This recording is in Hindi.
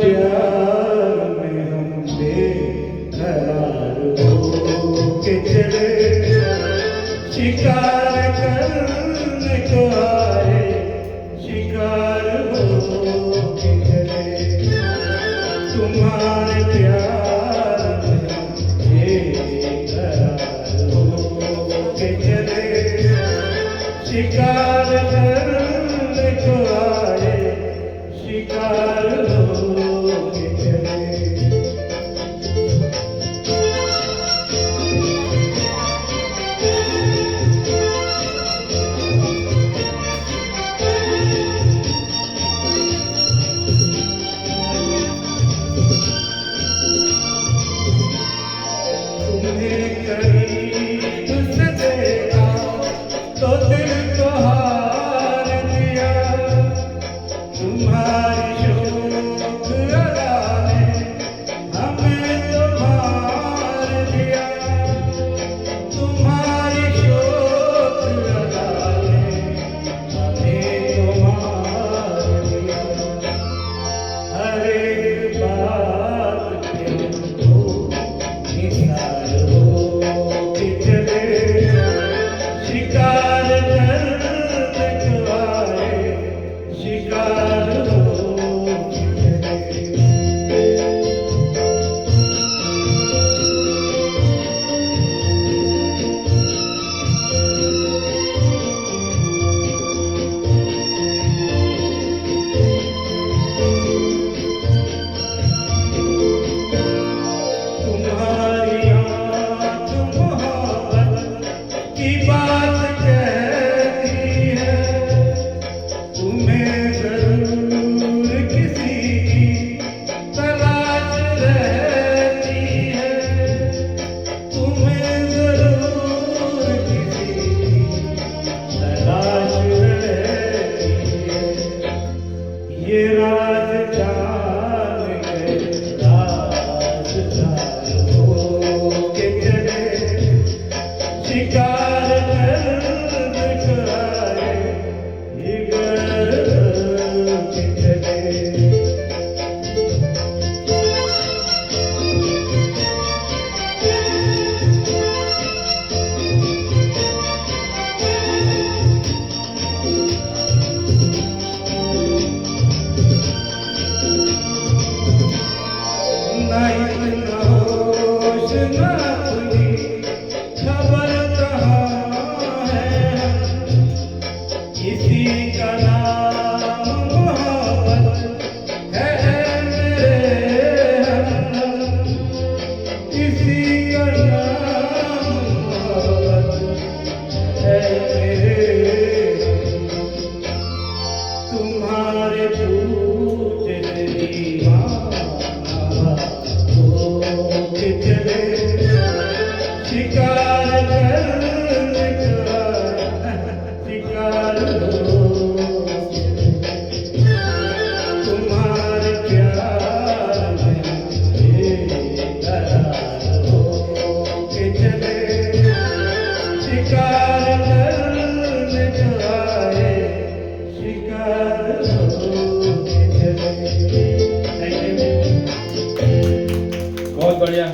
प्यार में हम बेकरार हो के चले, शिकार करने को आए, शिकार हो के चले। तुम्हारे प्यार में हम बेकरार हो के चले, शिकार करने को आए, शिकार हो के चले। तुम्हें करीब से देखा तो दिल को हार दिया, तुम्हारी शोक अदा ने हमें तो मार दिया, तुम्हारी शोक अदा ने हमें तो मार दिया। हर एक बात पे हमको निसार हो के चले, शिकार करने को आए, शिकार हो के चले। तुम्हारी आँख मोहब्बत की बात कहती है, तुम्हें जरूर किसी की तलाश रहती है, तुम्हें जरूर किसी की तलाश रहती है। ये राज जान गए, राज जान हो के चले, शिकार करने को आए, शिकार हो के चले। नहीं न होश न अपनी खबर कहाँ है, किसी का नाम मोहब्बत है मेरे हमदम, किसी का नाम मोहब्बत है मेरे हमदम। तुम्हारे पूछे से दीवाना हो के चले, शिकार करने को आए, शिकार हो के चले। तुम्हारे प्यार में बेकरार हो के चले, शिकार करने को आए, शिकार हो के चले। Thank you. बहुत बढ़िया।